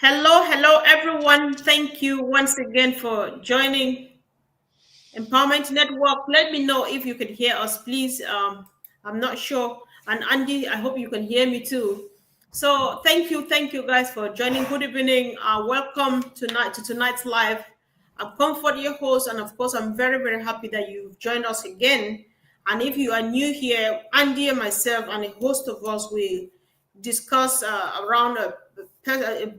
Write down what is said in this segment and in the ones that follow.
Hello, everyone. Thank you once again for joining Empowerment Network. Let me know if you can hear us, please. I'm not sure. And Andy, I hope you can hear me too. So thank you guys for joining. Good evening. Welcome tonight to tonight's live. I'm Comfort, your host, and of course, I'm very happy that you've joined us again. And if you are new here, Andy and myself and a host of us will discuss around a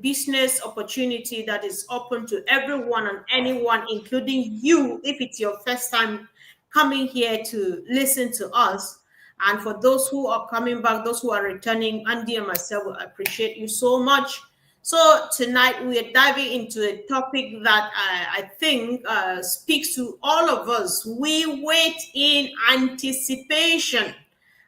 business opportunity that is open to everyone and anyone, including you, if it's your first time coming here to listen to us. And for those who are coming back, those who are returning, Andy and myself will appreciate you so much. So tonight we are diving into a topic that I think speaks to all of us. We wait in anticipation.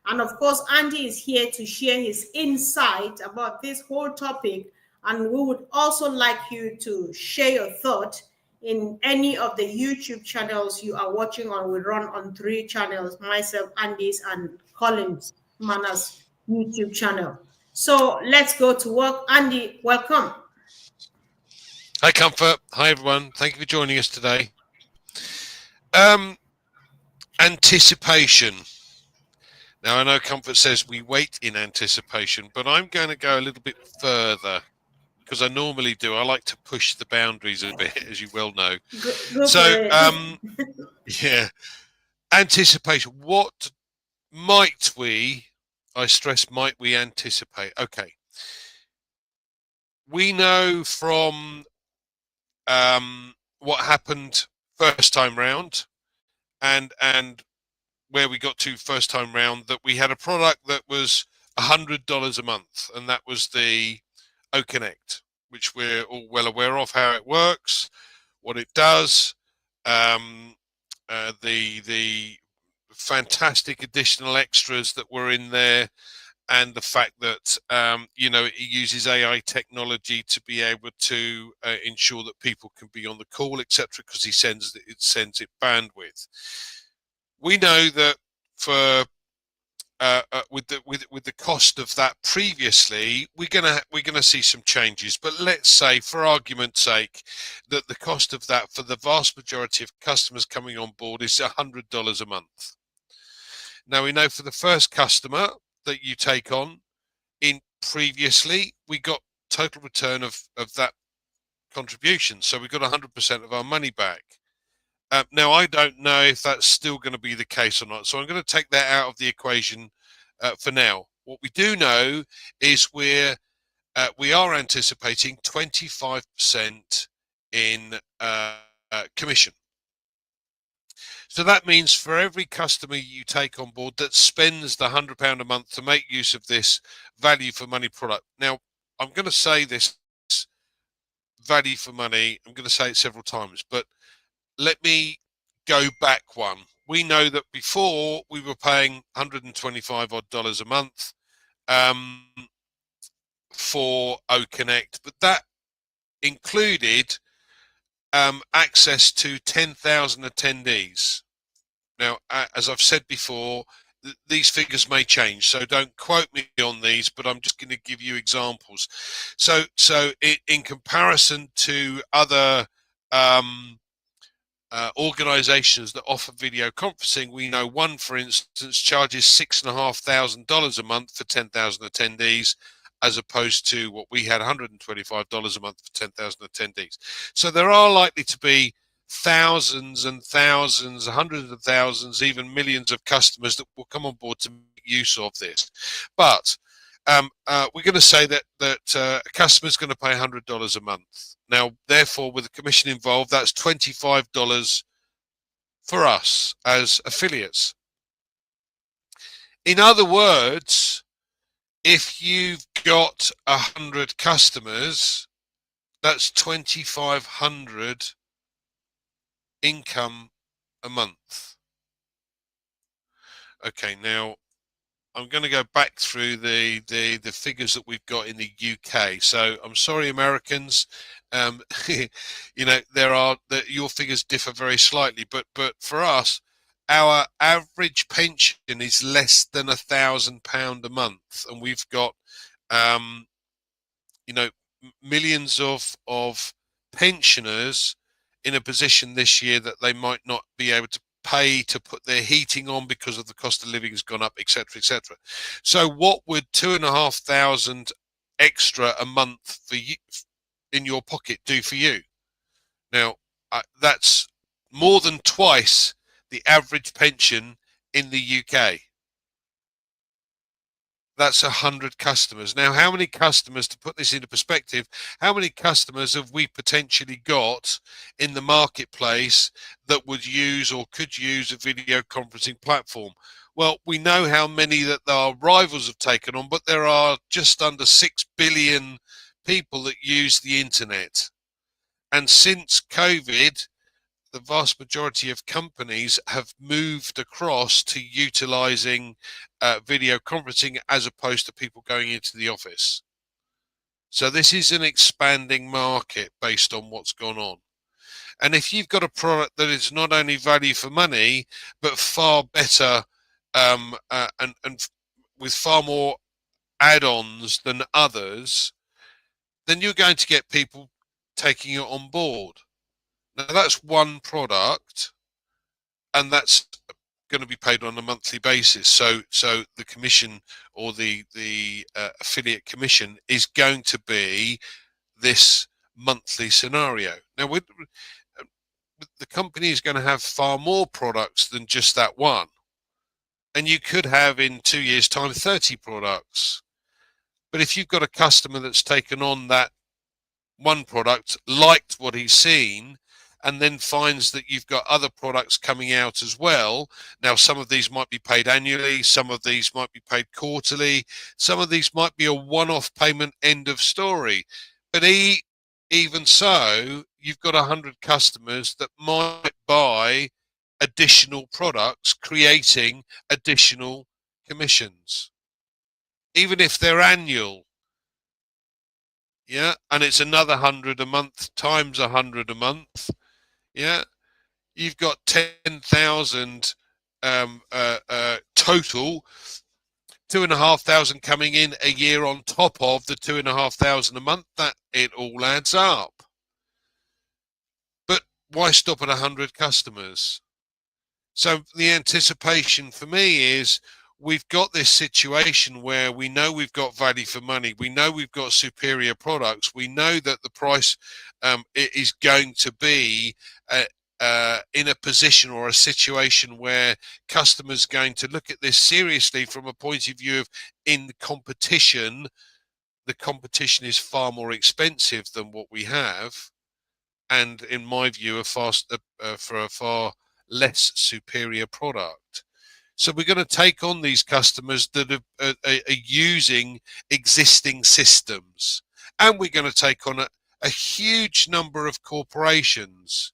And of course, Andy is here to share his insight about this whole topic. And we would also like you to share your thought in any of the YouTube channels you are watching on. We run on 3 channels, myself, Andy's, and Colin's Manners YouTube channel. So let's go to work. Andy, welcome. Hi, Comfort. Hi, everyone. Thank you for joining us today. Anticipation. Now, I know Comfort says we wait in anticipation, but I'm going to go a little bit further because I normally do. I like to push the boundaries a bit, as you well know. Go for it. Yeah, anticipation. What might we, I stress, might we anticipate? Okay. We know from what happened first time round and where we got to first time round that we had a product that was $100 a month, and that was the OConnect, which we're all well aware of how it works, what it does, the fantastic additional extras that were in there, and the fact that it uses AI technology to be able to ensure that people can be on the call, etc., because it sends it bandwidth. We know that for with the cost of that previously, we're gonna see some changes. But let's say, for argument's sake, that the cost of that for the vast majority of customers coming on board is $100 a month. Now we know for the first customer that you take on, in previously we got total return of that contribution, so we got 100% of our money back. Now, I don't know if that's still going to be the case or not, so I'm going to take that out of the equation for now. What we do know is we are anticipating 25% in commission. So that means for every customer you take on board that spends the £100 a month to make use of this value for money product. Now, I'm going to say this value for money, I'm going to say it several times, but let me go back one. We know that before we were paying $125 odd a month for OConnect, but that included access to 10,000 attendees. Now, as I've said before, these figures may change, so don't quote me on these, but I'm just going to give you examples. So in comparison to other organizations that offer video conferencing, we know one, for instance, charges $6,500 a month for 10,000 attendees, as opposed to what we had, $125 a month for 10,000 attendees. So there are likely to be thousands and thousands, hundreds of thousands, even millions of customers that will come on board to make use of this. But we're going to say that a customer is going to pay $100 a month. Now, therefore, with the commission involved, that's $25 for us as affiliates. In other words, if you've got 100 customers, that's 2,500 income a month. Okay, now I'm going to go back through the figures that we've got in the UK. So I'm sorry, Americans, your figures differ very slightly, but for us, our average pension is less than £1,000 a month, and we've got millions of pensioners in a position this year that they might not be able to pay to put their heating on because of the cost of living has gone up, etc., etc. So, what would 2,500 extra a month for you in your pocket do for you? Now, that's more than twice the average pension in the UK. That's 100 customers. Now, how many customers, to put this into perspective, how many customers have we potentially got in the marketplace that would use or could use a video conferencing platform? Well, we know how many that our rivals have taken on, but there are just under 6 billion people that use the internet. And since COVID, the vast majority of companies have moved across to utilizing video conferencing as opposed to people going into the office. So this is an expanding market based on what's gone on. And if you've got a product that is not only value for money, but far better and with far more add-ons than others, then you're going to get people taking it on board. Now that's one product, and that's going to be paid on a monthly basis. So the commission or the affiliate commission is going to be this monthly scenario. Now, the company is going to have far more products than just that one, and you could have in 2 years' time 30 products. But if you've got a customer that's taken on that one product, liked what he's seen, and then finds that you've got other products coming out as well. Now, some of these might be paid annually, some of these might be paid quarterly, some of these might be a one-off payment, end of story. But even so, you've got 100 customers that might buy additional products, creating additional commissions, even if they're annual. Yeah, and it's another 100 a month times 100 a month. Yeah, you've got 10,000 total, 2,500 coming in a year on top of the 2,500 a month. That it all adds up. But why stop at 100 customers? So the anticipation for me is we've got this situation where we know we've got value for money. We know we've got superior products. We know that the price is going to be in a position or a situation where customers are going to look at this seriously from a point of view of in competition. The competition is far more expensive than what we have. And in my view, for a far less superior product. So we're going to take on these customers that are using existing systems, and we're going to take on a huge number of corporations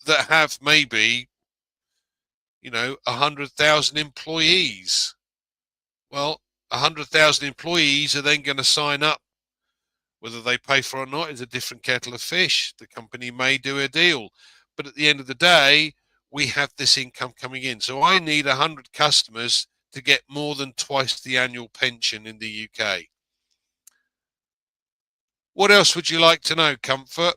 that have maybe, 100,000 employees. Well, 100,000 employees are then going to sign up. Whether they pay for it or not is a different kettle of fish. The company may do a deal, but at the end of the day, we have this income coming in. So I need 100 customers to get more than twice the annual pension in the UK. What else would you like to know, Comfort?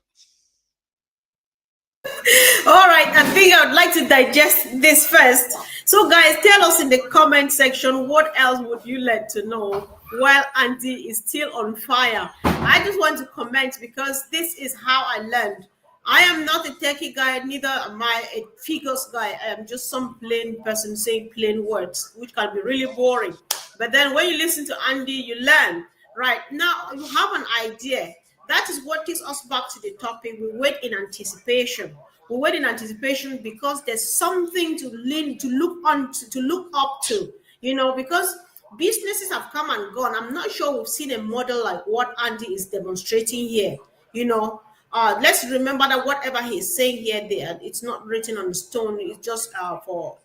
All right, I think I would like to digest this first. So, guys, tell us in the comment section what else would you like to know while Andy is still on fire. I just want to comment because this is how I learned. I am not a techie guy, neither am I a figures guy. I am just some plain person saying plain words, which can be really boring. But then when you listen to Andy, you learn. Right now, you have an idea. That is what takes us back to the topic. We wait in anticipation. We wait in anticipation because there's something to look on, to look up to. Because businesses have come and gone. I'm not sure we've seen a model like what Andy is demonstrating here. Let's remember that whatever he's saying here, there, it's not written on stone. It's just for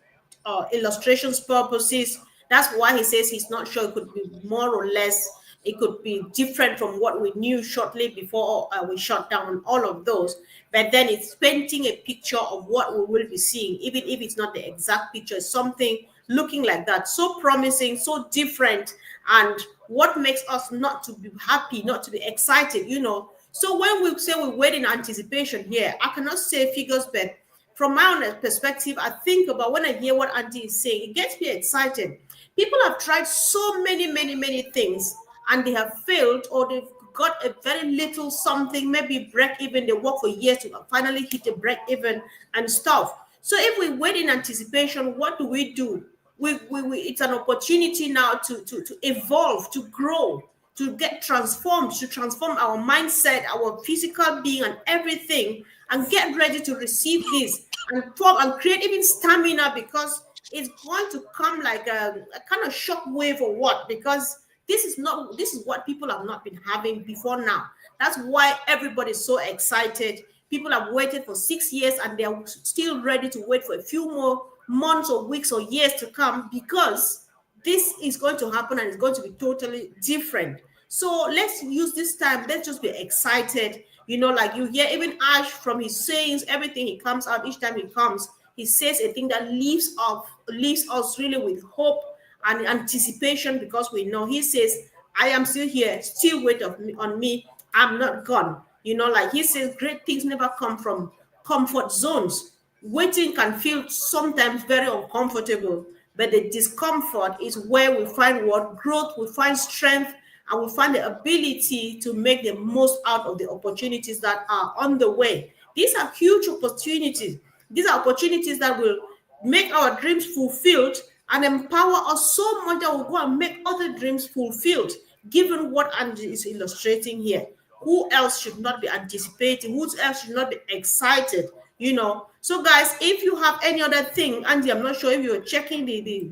illustrations purposes. That's why he says he's not sure. It could be more or less. It could be different from what we knew shortly before we shut down all of those. But then it's painting a picture of what we will be seeing, even if it's not the exact picture. Something looking like that, so promising, so different, and what makes us not to be happy, not to be excited, you know. So when we say we wait in anticipation here, I cannot say figures, but from my own perspective, I think about when I hear what Auntie is saying, it gets me excited. People have tried so many things and they have failed, or they've got a very little something, maybe break even. They work for years to finally hit a break even and stuff. So if we wait in anticipation, what do we do? It's an opportunity now to evolve, to grow, to get transformed, to transform our mindset, our physical being, and everything, and get ready to receive this and form and create even stamina, because it's going to come like a kind of shock wave or what, because this is what people have not been having before now. That's why everybody's so excited. People have waited for 6 years and they're still ready to wait for a few more months or weeks or years to come, because this is going to happen and it's going to be totally different. So let's use this time. Let's just be excited. You know, like you hear even Ash from his sayings, everything he comes out each time he comes, he says a thing that leaves us really with hope and anticipation, because we know he says, I am still here, still wait on me. I'm not gone. You know, like he says, great things never come from comfort zones. Waiting can feel sometimes very uncomfortable, but the discomfort is where we find what growth, we find strength, and we find the ability to make the most out of the opportunities that are on the way. These are huge opportunities. These are opportunities that will make our dreams fulfilled and empower us so much that we'll go and make other dreams fulfilled, given what Andy is illustrating here. Who else should not be anticipating? Who else should not be excited? You know. So, guys, if you have any other thing, Andy, I'm not sure if you're checking the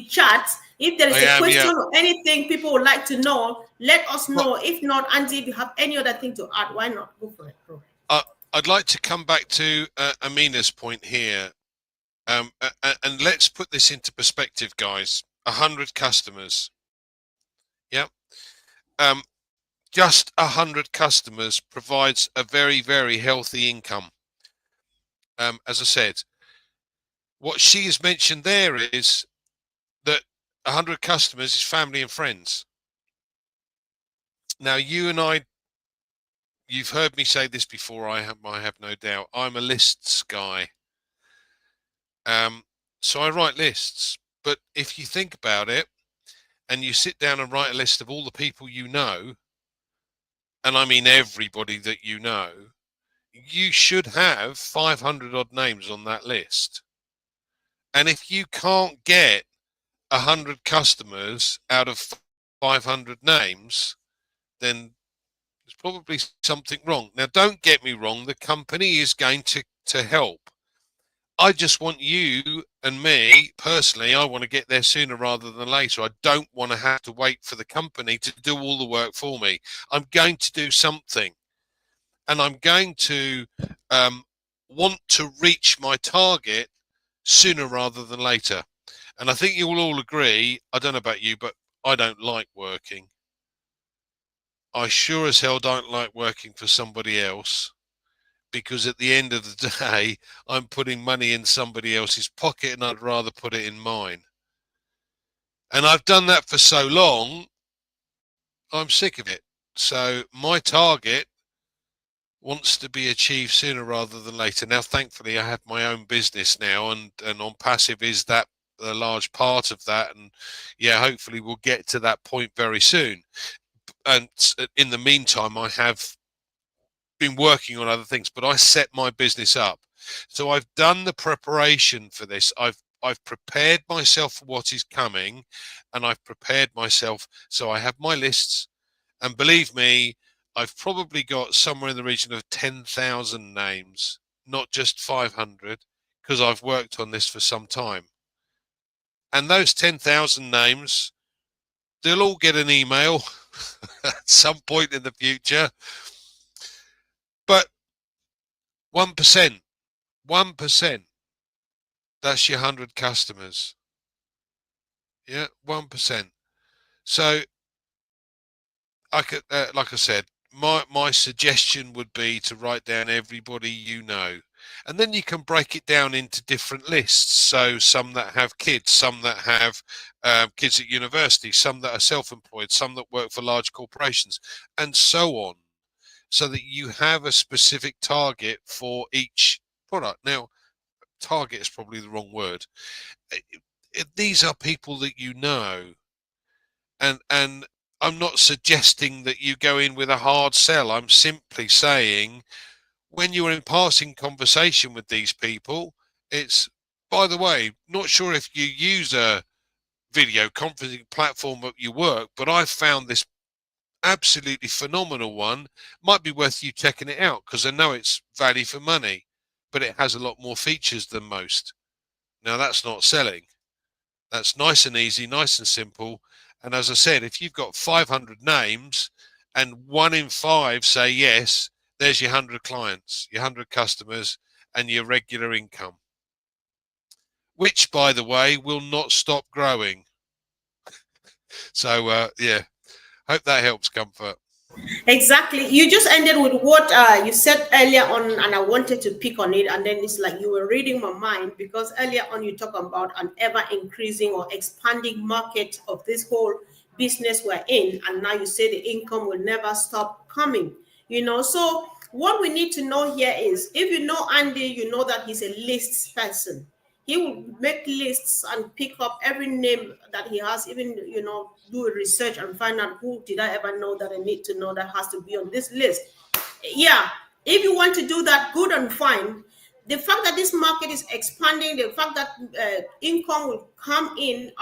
chat. If there I is a am, question yeah. or anything people would like to know, let us Well, know. If not, Andy, if you have any other thing to add, why not go for it, bro? I, I'd like to come back to Amina's point here, and let's put this into perspective, guys. 100 customers, yeah. Um, just 100 customers provides a very healthy income. As I said, what she has mentioned there is that 100 customers is family and friends. Now, you and I, you've heard me say this before. I have no doubt. I'm a lists guy. Um, so I write lists. But if you think about it, and you sit down and write a list of all the people you know, and I mean everybody that you know, you should have 500 odd names on that list. And if you can't get 100 customers out of 500 names, then there's probably something wrong. Now, don't get me wrong, the company is going to help. I just want you and me personally, I want to get there sooner rather than later. I don't want to have to wait for the company to do all the work for me. I'm going to do something, and I'm going to um, want to reach my target sooner rather than later. And I think you will all agree, I don't know about you, but I don't like working. I sure as hell don't like working for somebody else, because at the end of the day, I'm putting money in somebody else's pocket and I'd rather put it in mine. And I've done that for so long, I'm sick of it. So my target wants to be achieved sooner rather than later. Now, thankfully, I have my own business now, and on passive is that a large part of that. And yeah, hopefully we'll get to that point very soon. And in the meantime, I have been working on other things, but I set my business up. So I've done the preparation for this. I've prepared myself for what is coming, and I've prepared myself. So I have my lists, and believe me, I've probably got somewhere in the region of 10,000 names, not just 500, because I've worked on this for some time. And those 10,000 names, they'll all get an email at some point in the future. But 1%, 1%, that's your 100 customers. Yeah, 1%. So I could, like I said, my suggestion would be to write down everybody you know. And then you can break it down into different lists. So some that have kids, some that have kids at university, some that are self-employed, some that work for large corporations, and so on, so that you have a specific target for each product. Now, target is probably the wrong word. These are people that you know, and I'm not suggesting that you go in with a hard sell. I'm simply saying, when you're in passing conversation with these people, it's, by the way, not sure if you use a video conferencing platform at your work, but I've found this absolutely phenomenal one. Might be worth you checking it out, because I know it's value for money, but it has a lot more features than most. Now, that's not selling. That's nice and easy, nice and simple. And as I said, if you've got 500 names and 1 in 5 say yes, there's your 100 clients, your 100 customers, and your regular income, which, by the way, will not stop growing. So, yeah, hope that helps, Comfort. Exactly. You just ended with what you said earlier on, and I wanted to pick on it. And then it's like you were reading my mind, because earlier on you talk about an ever increasing or expanding market of this whole business we're in. And now you say the income will never stop coming. So what we need to know here is, if you know Andy, you know that he's a lists person. He will make lists and pick up every name that he has, even, do a research and find out, who did I ever know that I need to know that has to be on this list. Yeah, if you want to do that, good and fine. The fact that this market is expanding, the fact that income will come in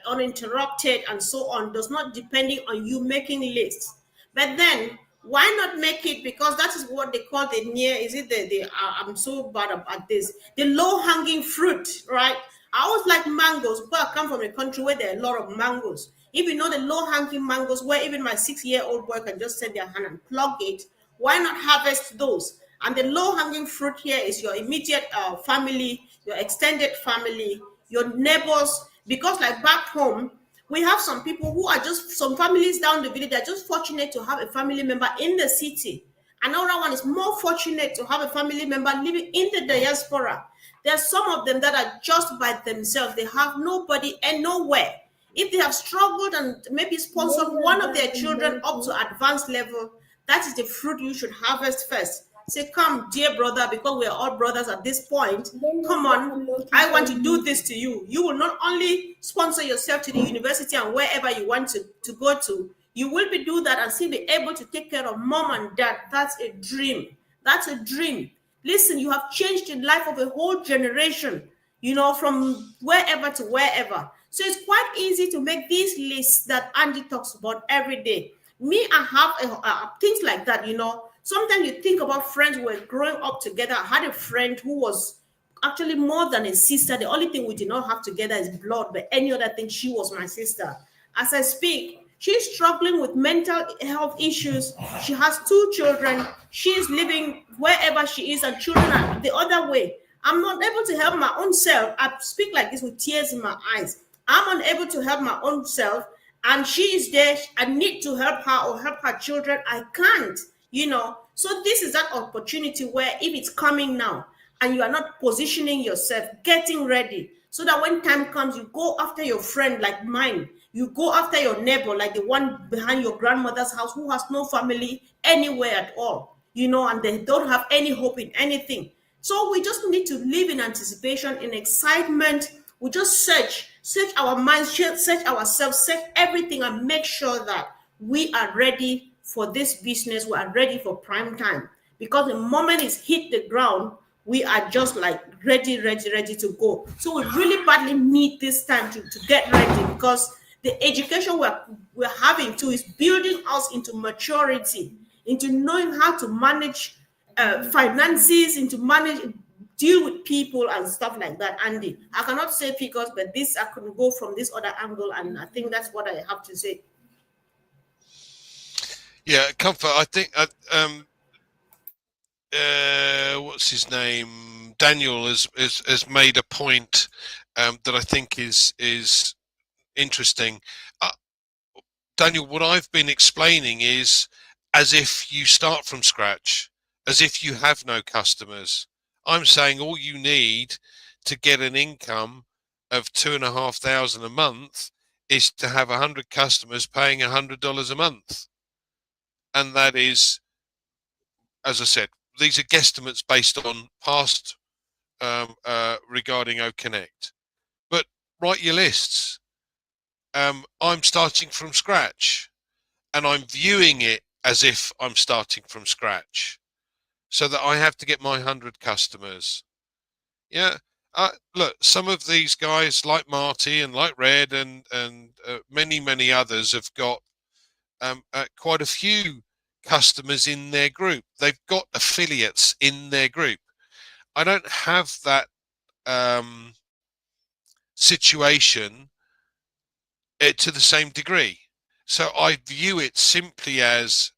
uninterrupted and so on, does not depending on you making lists. But then, why not make it? Because that is what they call the near, is it the I'm so bad at this, the low hanging fruit, right? I always like mangoes, because I come from a country where there are a lot of mangoes. If you know the low hanging mangoes, where even my 6-year-old boy can just send their hand and plug it, why not harvest those? And the low hanging fruit here is your immediate family, your extended family, your neighbors. Because, like back home, we have some people who are just, some families down the village, they're just fortunate to have a family member in the city. Another one is more fortunate to have a family member living in the diaspora. There are some of them that are just by themselves. They have nobody and nowhere. If they have struggled and maybe sponsored one of their children up to advanced level, that is the fruit you should harvest first. Say, come, dear brother, because we are all brothers at this point. Come on, I want to do this to you. You will not only sponsor yourself to the university and wherever you want to go to, you will be do that and still be able to take care of mom and dad. That's a dream. That's a dream. Listen, you have changed the life of a whole generation, from wherever to wherever. So it's quite easy to make these lists that Andy talks about every day. Me, I have things like that. Sometimes you think about friends who were growing up together. I had a friend who was actually more than a sister. The only thing we did not have together is blood, but any other thing, she was my sister. As I speak, she's struggling with mental health issues. She has 2 children. She's living wherever she is, and children are the other way. I'm not able to help my own self. I speak like this with tears in my eyes. I'm unable to help my own self, and she is there. I need to help her or help her children. I can't. So this is that opportunity where, if it's coming now and you are not positioning yourself, getting ready, so that when time comes, you go after your friend like mine. You go after your neighbor, like the one behind your grandmother's house, who has no family anywhere at all, and they don't have any hope in anything. So we just need to live in anticipation, in excitement. We just search our minds, search ourselves, search everything, and make sure that we are ready for this business. We are ready for prime time, because the moment it's hit the ground, we are just like ready to go. So we really badly need this time to get ready, because the education we're having too is building us into maturity, into knowing how to manage finances, into deal with people and stuff like that. Andy, I cannot say figures, but this I can go from this other angle, and I think that's what I have to say. Yeah, Comfort. I think what's his name? Daniel has made a point that I think is interesting. Daniel, what I've been explaining is as if you start from scratch, as if you have no customers. I'm saying all you need to get an income of 2,500 a month is to have 100 customers paying $100 a month. And that is, as I said, these are guesstimates based on past regarding OConnect. But write your lists. I'm starting from scratch, and I'm viewing it as if I'm starting from scratch, so that I have to get my 100 customers. Yeah. Look, some of these guys like Marty and like Red and many others have got quite a few customers in their group. They've got affiliates in their group. I don't have that um, situation to the same degree. So I view it simply as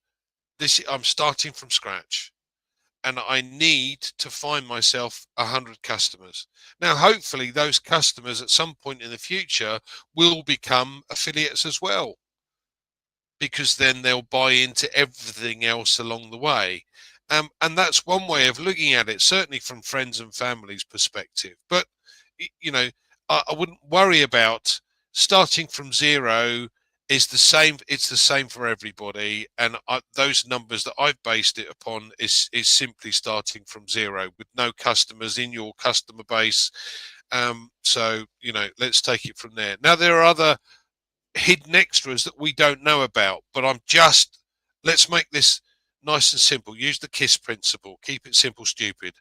this: I'm starting from scratch, and I need to find myself 100 customers. Now, hopefully, those customers at some point in the future will become affiliates as well, because then they'll buy into everything else along the way. And that's one way of looking at it, certainly from friends and family's perspective. But, you know, I wouldn't worry about starting from zero. Is the same. It's the same for everybody, and those numbers that I've based it upon is simply starting from zero with no customers in your customer base. So let's take it from there. Now there are other hidden extras that we don't know about, but let's make this nice and simple. Use the KISS principle. Keep it simple, stupid.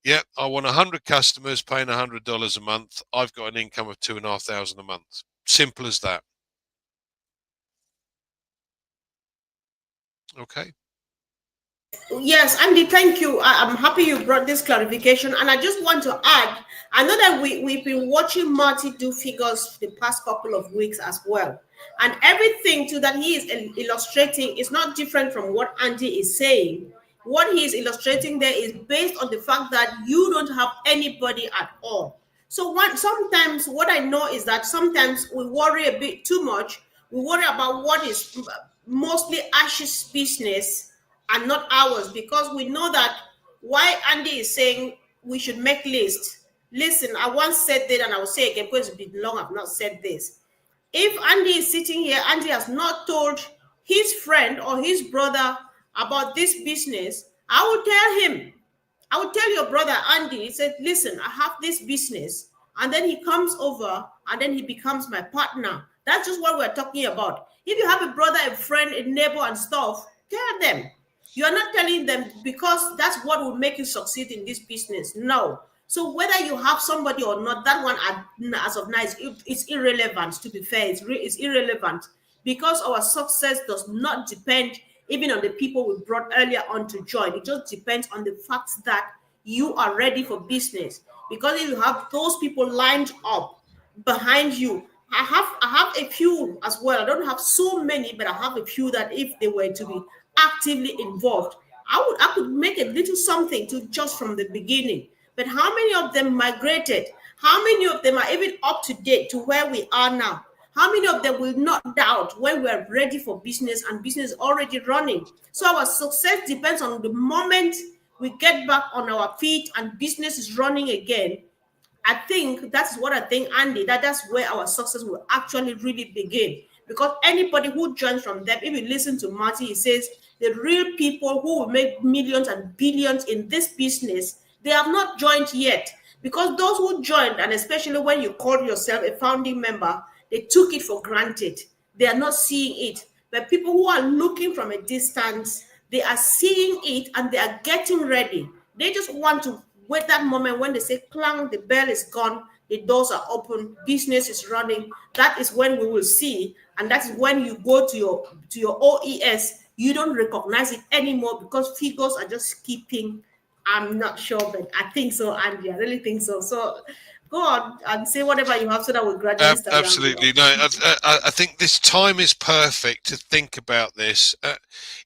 Yeah, I want 100 customers paying $100 a month. I've got an income of 2,500 a month. Simple as that. Okay. Yes, Andy, thank you. I'm happy you brought this clarification. And I just want to add, I know that we've been watching Marty do figures the past couple of weeks as well. And everything too that he is illustrating is not different from what Andy is saying. What he is illustrating there is based on the fact that you don't have anybody at all. So sometimes what I know is that sometimes we worry a bit too much. We worry about what is mostly Ash's business and not ours, because we know that why Andy is saying we should make lists. Listen, I once said that and I will say again because it's been long I've not said this. If Andy is sitting here, Andy has not told his friend or his brother about this business, I will tell him. I would tell your brother Andy, he said, listen, I have this business. And then he comes over and then he becomes my partner. That's just what we're talking about. If you have a brother, a friend, a neighbor, and stuff, tell them. You are not telling them because that's what will make you succeed in this business. No. So whether you have somebody or not, that one as of now it's irrelevant. To be fair, it's irrelevant because our success does not depend even on the people we brought earlier on to join. It just depends on the fact that you are ready for business. Because if you have those people lined up behind you, I have a few as well. I don't have so many, but I have a few that if they were to be actively involved, I could make a little something to just from the beginning. But how many of them migrated? How many of them are even up to date to where we are now? How many of them will not doubt when we're ready for business and business is already running? So our success depends on the moment we get back on our feet and business is running again. I think that's what I think, Andy, that's where our success will actually really begin. Because anybody who joins from them, if you listen to Marty, he says the real people who will make millions and billions in this business, they have not joined yet. Because those who joined, and especially when you call yourself a founding member, they took it for granted. They are not seeing it. But people who are looking from a distance, they are seeing it and they are getting ready. They just want to wait that moment when they say clang, the bell is gone, the doors are open, business is running. That is when we will see, and that is when you go to your OES, you don't recognize it anymore because figures are just keeping. I'm not sure, but I think so, Andy. I really think so. So go on and say whatever you have so that we'll gradually start rounding Absolutely. up. No, I think this time is perfect to think about this.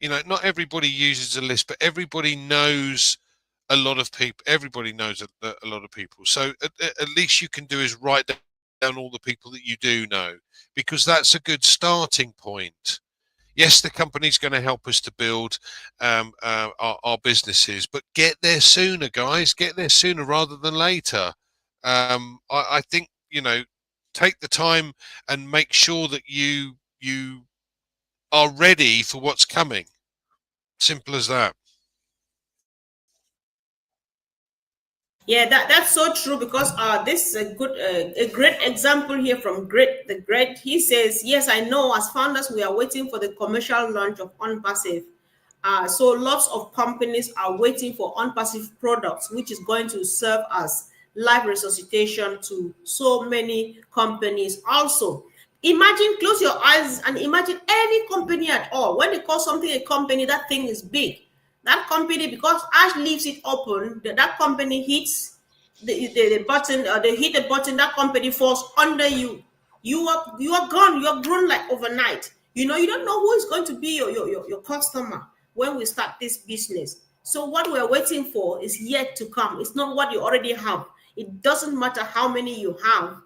Not everybody uses a list, but everybody knows a lot of people. Everybody knows a lot of people. So at least you can do is write down all the people that you do know, because that's a good starting point. Yes, the company's going to help us to build our businesses, but get there sooner, guys. Get there sooner rather than later. I think, take the time and make sure that you are ready for what's coming. Simple as that. Yeah, that's so true because this is a great example here from Great the Great. He says, "Yes, I know. As founders, we are waiting for the commercial launch of OnPassive. So lots of companies are waiting for OnPassive products, which is going to serve as live resuscitation to so many companies. Also, imagine, close your eyes and imagine any company at all. When they call something a company, that thing is big. That company, because Ash leaves it open, that company hits the button, or they hit the button, that company falls under you. You are gone. You are grown like overnight. You don't know who is going to be your customer when we start this business. So what we're waiting for is yet to come. It's not what you already have. It doesn't matter how many you have.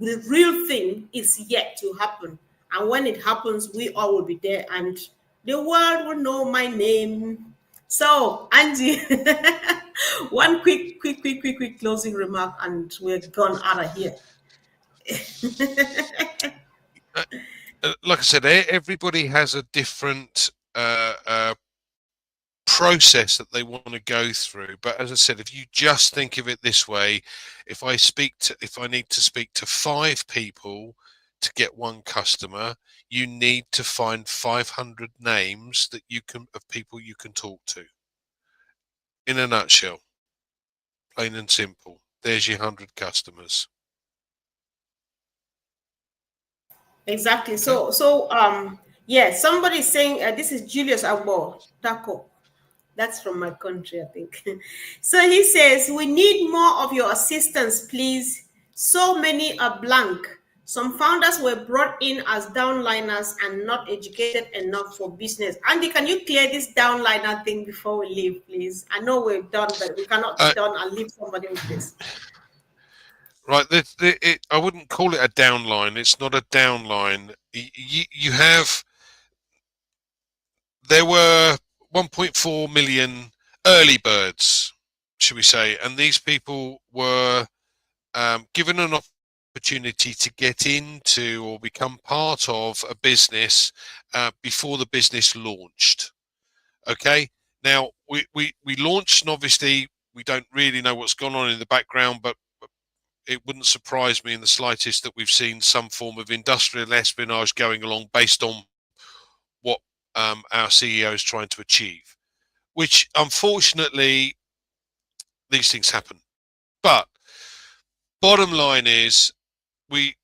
The real thing is yet to happen. And when it happens, we all will be there and the world will know my name. So, Angie, one quick closing remark, and we're gone out of here. Uh, like I said, everybody has a different process that they want to go through. But as I said, if you just think of it this way, if I need to speak to 5 people to get one customer, you need to find 500 names of people you can talk to. In a nutshell, plain and simple. There's your 100 customers. Exactly. Okay. Yeah, somebody's saying this is Julius Agbo Taco. That's from my country, I think. So he says, we need more of your assistance, please. So many are blank. Some founders were brought in as downliners and not educated enough for business. Andy, can you clear this downliner thing before we leave, please? I know we're done, but we cannot be Uh, done and leave somebody with this. right. I wouldn't call it a downline. It's not a downline. You have There were 1.4 million early birds, should we say, and these people were given an opportunity to get into or become part of a business before the business launched. Okay, now we launched, and obviously we don't really know what's gone on in the background, but it wouldn't surprise me in the slightest that we've seen some form of industrial espionage going along based on what our CEO is trying to achieve, which unfortunately these things happen. But bottom line is we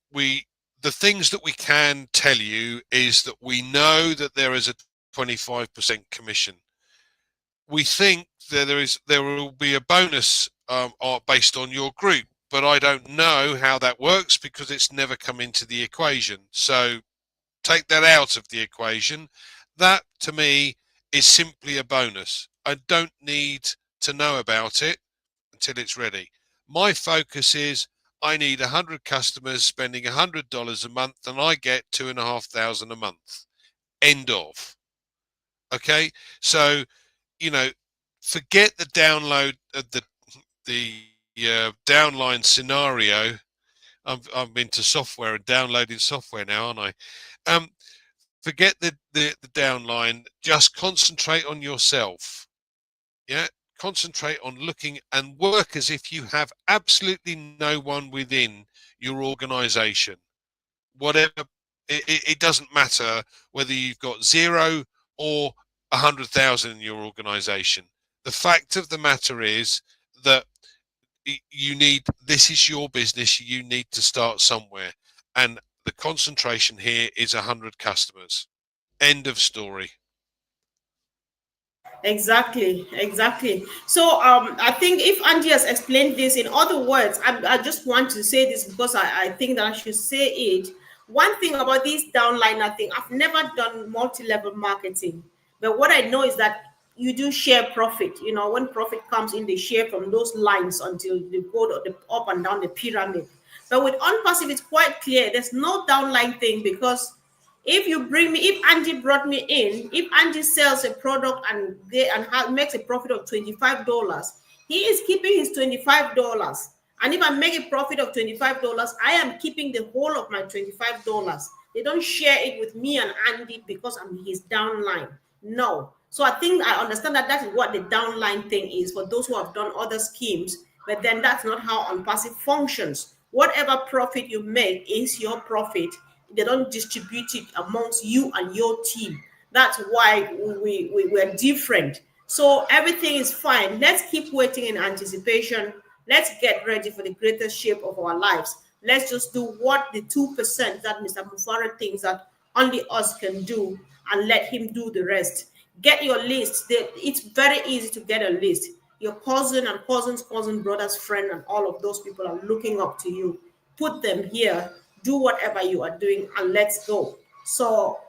the things that we can tell you is that we know that there is a 25% commission. We think that there will be a bonus based on your group, but I don't know how that works because it's never come into the equation. So take that out of the equation. That to me is simply a bonus. I don't need to know about it until it's ready. My focus is I need 100 customers spending $100 a month and I get 2,500 a month. End of. Okay. So, you know, forget the download of the downline scenario. I'm into software and downloading software now, aren't I? Forget the downline. Just concentrate on yourself. Yeah, concentrate on looking and work as if you have absolutely no one within your organization. Whatever, it doesn't matter whether you've got 0 or 100,000 in your organization. The fact of the matter is that this is your business. You need to start somewhere. And the concentration here is 100 customers. End of story. Exactly. So I think if Andy has explained this in other words, I just want to say this because I think that I should say it. One thing about this downliner thing, I've never done multi-level marketing, but what I know is that you do share profit. When profit comes in, they share from those lines until they go up and down the pyramid. But with unpassive, it's quite clear. There's no downline thing because If you bring me, if Andy brought me in, if Andy sells a product and makes a profit of $25, he is keeping his $25. And if I make a profit of $25, I am keeping the whole of my $25. They don't share it with me and Andy because I'm his downline. No. So I think I understand that that is what the downline thing is for those who have done other schemes, but then that's not how OnPassive functions. Whatever profit you make is your profit. They don't distribute it amongst you and your team. That's why we're different. So everything is fine. Let's keep waiting in anticipation. Let's get ready for the greatest shape of our lives. Let's just do what the 2% that Mr. Mufareh thinks that only us can do, and let him do the rest. Get your list. It's very easy to get a list. Your cousin and cousin's cousin, brother's friend, and all of those people are looking up to you. Put them here. Do whatever you are doing, and let's go. So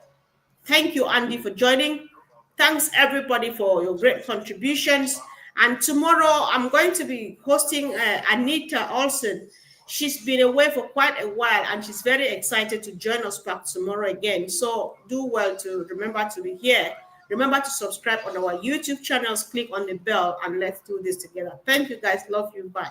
thank you, Andy, for joining. Thanks, everybody, for your great contributions. And tomorrow, I'm going to be hosting Anita Olson. She's been away for quite a while, and she's very excited to join us back tomorrow again. So do well to remember to be here. Remember to subscribe on our YouTube channels, click on the bell, and let's do this together. Thank you, guys. Love you. Bye.